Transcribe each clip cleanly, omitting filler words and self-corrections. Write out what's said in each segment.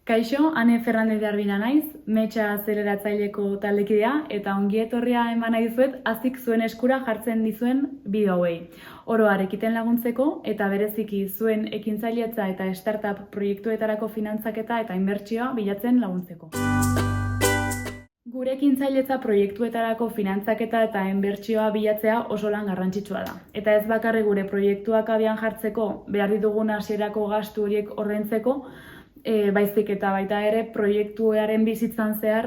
Kaixo, Ane Fernandez de Arbina naiz, Metxa Azeleratzaileko taldekidea eta ongi etorria eman nahi dizuet azik zuen eskura jartzen dizuen bideo hauei. Oro har ekiten laguntzeko eta bereziki zuen ekintzailetza eta startup proiektuetarako finantzaketa eta inbertsioa bilatzen laguntzeko. Gure ekintzailetza proiektuetarako finantzaketa eta inbertsioa bilatzea oso lan garrantzitsua da. Eta ez bakarrik gure proiektuak abian jartzeko, behar ditugun hasierako gastu horiek ordaintzeko, baizik eta baita ere proiektuaren bizitzan zehar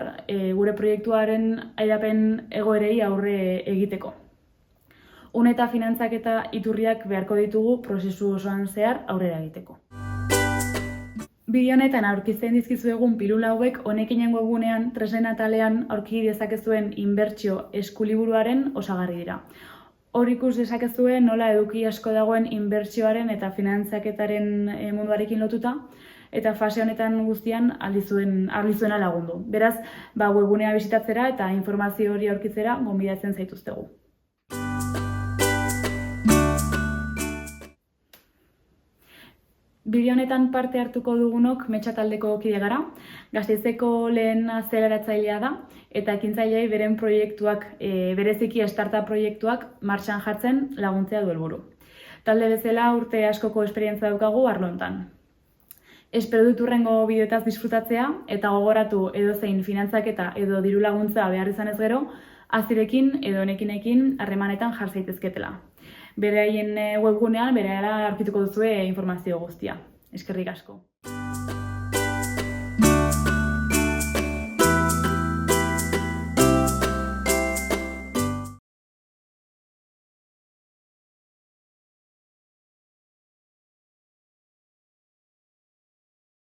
gure proiektuaren airapen egoerei aurre egiteko. Une eta finantzaketa iturriak beharko ditugu prozesu osoan zehar aurrera egiteko. Bideo honetan aurkitzen dizkizuegun pilula hauek honekinen webgunean tresnen atalean aurki dezakezuen inbertsio eskuliburuaren osagarri dira. Hor ikus dezakezue nola eduki asko dagoen inbertsioaren eta finantzaketaren munduarekin lotuta, eta fase honetan guztian aldizuena lagundu. Beraz, webgunea bisitatzera eta informazio hori aurkitzera gonbidatzen zaituztegu. Bideo honetan parte hartuko dugunok Metxa taldeko kide gara, Gasteizeko lehen azeleratzailea da, eta ekintzailei beren proiektuak, bereziki startup proiektuak martxan jartzen laguntzea du helburu. Talde bezala urte askoko esperientzia daukagu arlo hontan. Espero dut hurrengo bideoetaz disfrutatzea eta gogoratu edozein finantzaketa edo diru laguntza behar izanez gero, azirekin edo honekinekin harremanetan jar zaitezketela. Beraien webgunean berehala aurkituko duzue informazio guztia. Eskerrik asko.